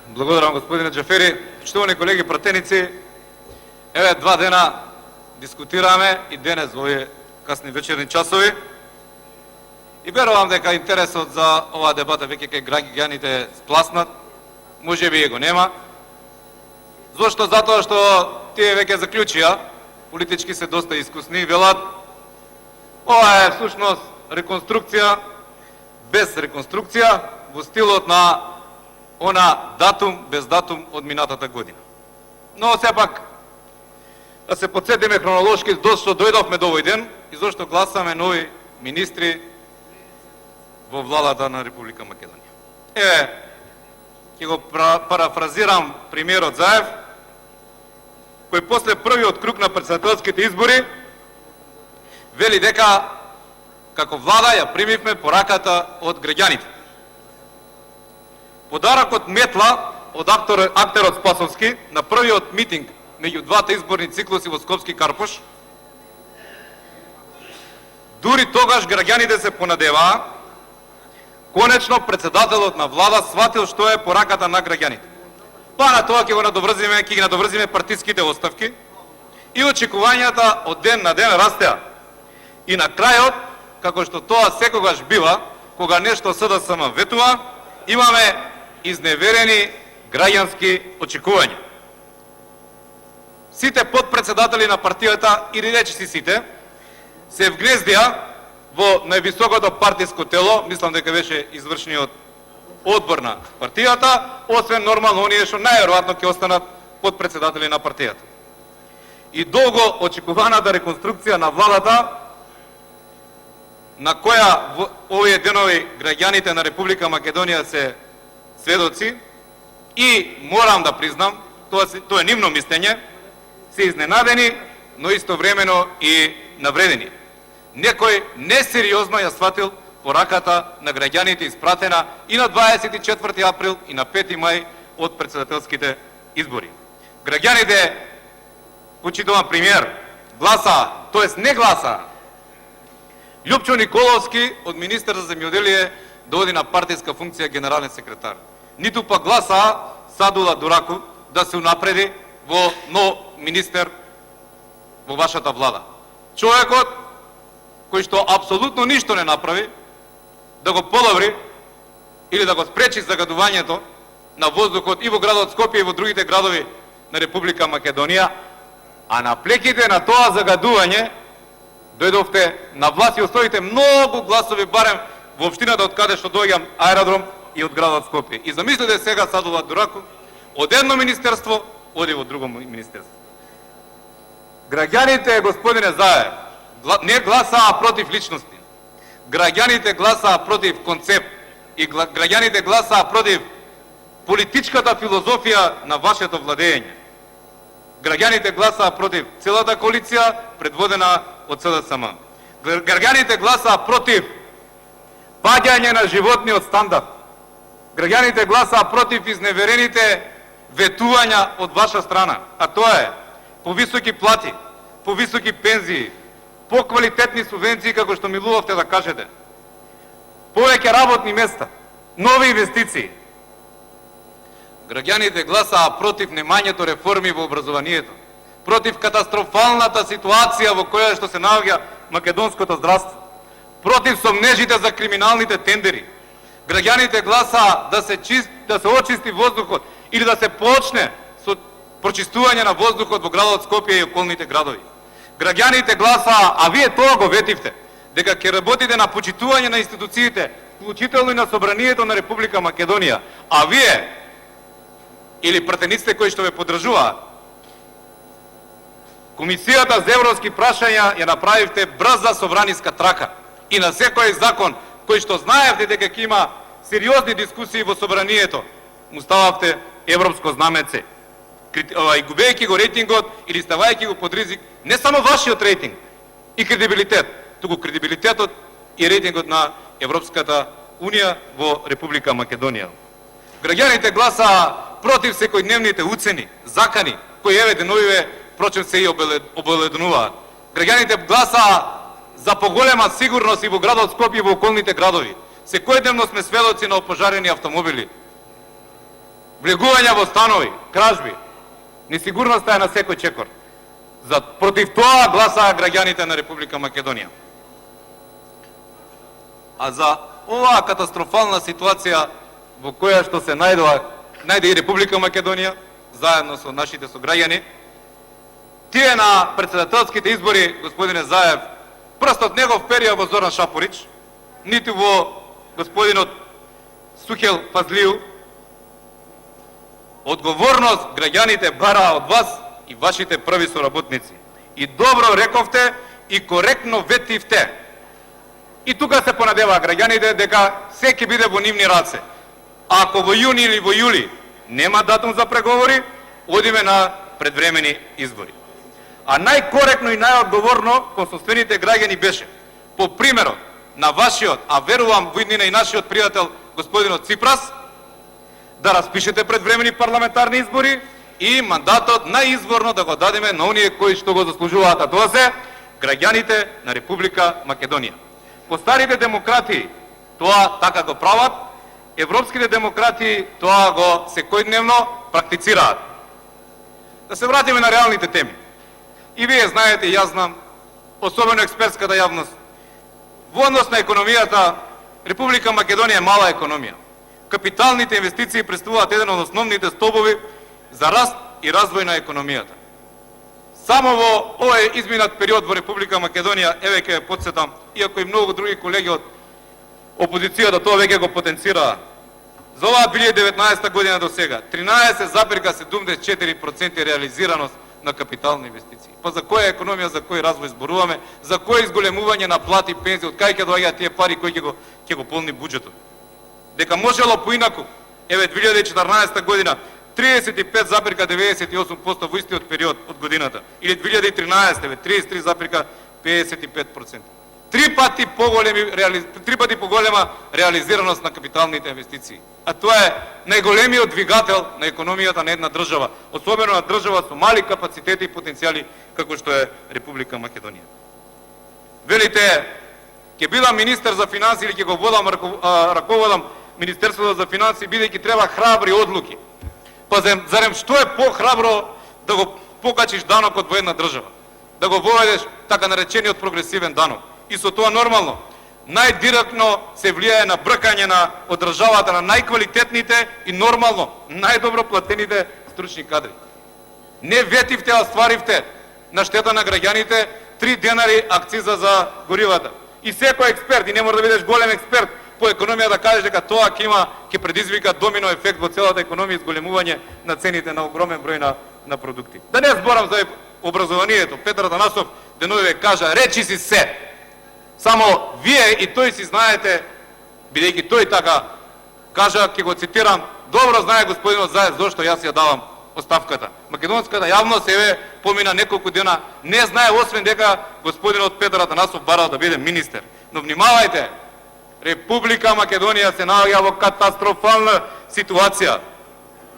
Благодарам, господине Джафери. Почитувани колеги пратеници, еве 2 дена дискутираме и денес во овие касни вечерни часови. И верувам дека интересот за оваа дебата веќе кај граѓаните спласнат, може би го нема. Зошто? Затоа што тие веќе заклучија, политички се доста искусни, велат ова е всушност реконструкција без реконструкција во стилот на она датум без датум од минатата година. Но сепак да се подсетиме хронолошки зашто дојдовме до овој ден и зашто гласаме нови министри во владата на Република Македонија. Еве, ќе го парафразирам премиерот Заев, кој после првиот круг на претседателските избори вели дека како влада ја примивме пораката од граѓаните. Подарокот метла од актерот Спасовски на првиот митинг меѓу двата изборни циклуси во Скопски Карпош, дури тогаш граѓаните се понадеваа, конечно претседателот на влада сватил што е пораката на граѓаните. Па на тоа ќе ги надоврзиме партиските оставки и очекувањата од ден на ден растеа. И на крајот, како што тоа секогаш бива, кога нешто СДСМ ветува, имаме изневерени граѓански очекувања. Сите подпредседатели на партијата, или речиси сите, се вгнездија во највисокото партиско тело, мислам дека беше извршниот одбор на партијата, освен нормално оние што најверојатно ќе останат подпредседатели на партијата. И долго очекуваната реконструкција на владата, на која овие денови граѓаните на Република Македонија се сведоци, и морам да признам, тоа е нивно мислење, се изненадени, но истовремено и навредени. Некој несериозно ја сватил пораката на граѓаните испратена и на 24 април и на 5 мај од претседателските избори. Граѓаните, почитуван премиер, гласа, тоест не гласа, Љупчо Николовски од министер за земјоделие да оди на партиска функција генерален секретар. Ниту па гласа Садула Дураков да се унапреди во нов министер во вашата влада. Човекот кој што апсолутно ништо не направи да го подобри или да го спречи загадувањето на воздухот и во градот Скопје и во другите градови на Република Македонија, а на плеките на тоа загадување дојдовте на власт и оставите многу гласови барем во општината од каде што доаѓам аеродром и од градот Скопје. И замислете сега Садула Дураков од едно министерство оди во друго министерство. Граѓаните, господине Заев, не гласаа против личности. Граѓаните гласаа против концепт и граѓаните гласаа против политичката филозофија на вашето владење. Граѓаните гласаа против целата коалиција предводена од СДСМ. Граѓаните гласаа против паѓање на животниот стандард. Граѓаните гласаа против изневерените ветувања од ваша страна, а тоа е повисоки плати, повисоки пензии, поквалитетни субвенции, како што милувавте да кажете, повеќе работни места, нови инвестиции. Граѓаните гласаа против немањето реформи во образованието, против катастрофалната ситуација во која што се наоѓа македонското здравство, против сомнежите за криминалните тендери. Граѓаните гласаа да се очисти воздухот или да се почне со прочистување на воздухот во градот Скопје и околните градови. Граѓаните гласаа, а вие тоа го ветивте, дека ќе работите на почитување на институциите, вклучително и на Собранието на Република Македонија. А вие, или пратениците кои што ве поддржуваат, Комисијата за европски прашања ја направивте брза собраниска трака. И на секој закон кој што знаевте дека ќе има сериозни дискусии во Собранието, му стававте европско знамеце, губејќи го рейтингот или ставајќи го под ризик не само вашиот рейтинг и кредибилитет, туку кредибилитетот и рейтингот на Европската Унија во Република Македонија. Граѓаните гласаа против секојдневните уцени, закани, кои еве деновиве впрочем се и обеледнуваат. Граѓаните гласаа за поголема сигурност и во градот Скопје и во околните градови. Секојдневно сме сведоци на опожарени автомобили. влегување во станови, кражби. Несигурноста е на секој чекор. Против тоа гласаа граѓаните на Република Македонија. А за оваа катастрофална ситуација во која што се најде и Република Македонија, заедно со нашите сограѓани, тие на председателските избори, господине Заев, прстот негов перија во Зоран Шапорич, ниту во господинот Сухел Фазлију. Одговорност граѓаните бараа од вас и вашите први соработници. И добро рековте и коректно ветивте. И тука се понадеваа граѓаните дека се ќе биде во нивни раце. Ако во јуни или во јули нема датум за преговори, одиме на предвремени избори. А најкоректно и најодговорно кон собствените граѓани беше, по примерот на вашиот, а верувам во иднина и нашиот пријател господинот Ципрас, да распишете предвремени парламентарни избори и мандатот најизворно да го дадеме на оние кои што го заслужуваат, а тоа се граѓаните на Република Македонија. По старите демократии тоа така го прават, европските демократии тоа го секојдневно практицираат. Да се вратиме на реалните теми. И вие знаете, и јас знам, особено експертската јавност, во однос на економијата, Република Македонија е мала економија. Капиталните инвестиции представуваат еден од основните столбови за раст и развој на економијата. Само во овој изминат период во Република Македонија, еве ќе ве потсетам, иако и многу други колеги од опозицијата тоа веќе го потенцираа, за оваа 2019 година до сега 13,74% реализираност на капитални инвестиции. Па за која економија, за кој развој зборуваме, за кој изголемување на плати и пензии, од кај ќе доаѓаат тие пари кои ќе го полни буџетот? Дека можело поинаку, еве 2014 година 35,98% во истиот период од годината, или 2013 33,55%. Три пати поголема реализираност на капиталните инвестиции. А тоа е најголемиот двигател на економијата на една држава, особено на држава со мали капацитети и потенцијали како што е Република Македонија. Велите, ќе бидам министер за финансии или ќе го раководам Министерството за финансии, бидејќи треба храбри одлуки. Па зарем што е похрабро да го покачиш данокот во една држава? Да го воведеш така наречениот прогресивен данок. И со тоа нормално, најдиректно се влијае на бркање на одржавата на најквалитетните и нормално најдобро платените стручни кадри. Не ветивте, а стваривте на штета на граѓаните 3 денари акциза за горивата. И секој експерт, и не мора да бидеш голем експерт по економија, да кажеш дека тоа ќе предизвика домино ефект во целата економија и зголемување на цените на огромен број на продукти. Да не зборам за образованието. Петар Атанасов деновиве кажа: речи си се. Само вие и тој си знаете, бидејќи тој така кажа, ќе го цитирам, добро знае господинот Заев зошто јас ја давам оставката. Македонската јавност еве помина неколку дена, не знае освен дека господинот Петар Атанасов барал да биде министер. Но внимавајте, Република Македонија се наоѓа во катастрофална ситуација.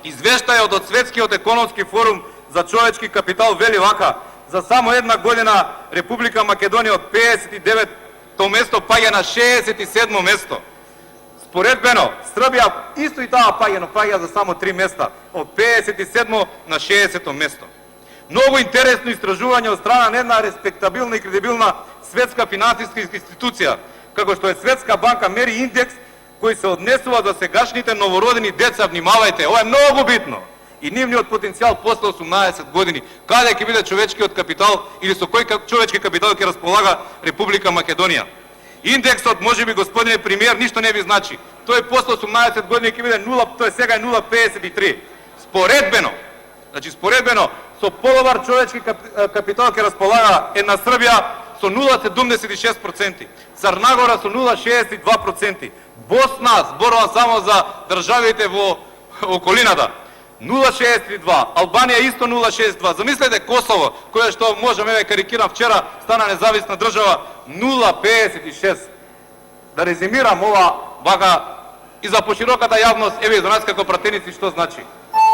Извештајот од Светскиот економски форум за човечки капитал вели вака: за само една година Република Македонија од 59-то место паѓа на 67-мо место. Споредбено, Србија исто и таа паѓа, но паѓа за само 3 места, од 57-мо на 60-то место. Многу интересно истражување од страна на една респектабилна и кредибилна светска финансиска институција, како што е Светска банка, мери индекс кој се однесува за сегашните новородени деца. Внимавајте, ова е многу битно. И нивниот потенцијал после 18 години. Каде ќе биде човечкиот капитал или со кој човечки капитал ќе располага Република Македонија? Индексот, можеби господине премиер, ништо не ви значи. Тој после 18 години ќе биде 0, тој сега е 0,53. Споредбено, споредбено со половар човечки капитал ќе располага една Србија со 0,76%, Црнагора со 0,62%, Босна, зборува само за државите во околината, 0,62%, Албанија исто 0,62%. Замислете Косово, кое што можам, еве карикирам, вчера стана независна држава, 0,56%. Да резимирам ова вака и за пошироката јавност, еве за нас како пратеници, што значи?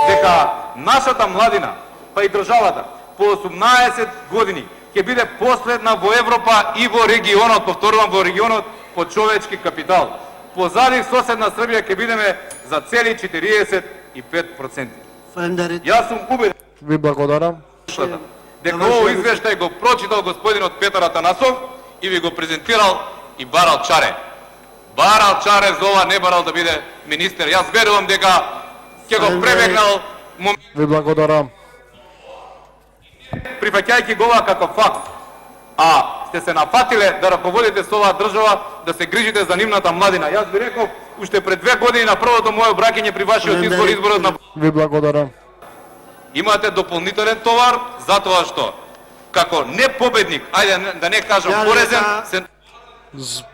Дека нашата младина, па и државата, по 18 години ќе биде последна во Европа и во регионот, повторувам, во регионот по човечки капитал. Позади соседна Србија ќе бидеме за цели 45 25%. Френдарит. Јас сум убеден Ви благодарам. дека овој извештај го прочитал господинот Петар Атанасов и ви го презентирал и барал чаре. Барал чаре за ова, не барал да биде министер. Јас верувам дека ќе го пребегнал момент, Ви благодарам. прифаќајќи го ова како факт. А сте се нафатиле да раководите со оваа држава, да се грижите за нивната младина. Јас би рекол, уште пред 2 години на првото моје обраќање при вашиот избор, изборот на Ви благодарам. имате дополнителен товар, затоа што како не победник, ајде да не кажам Ја порезен, дека- се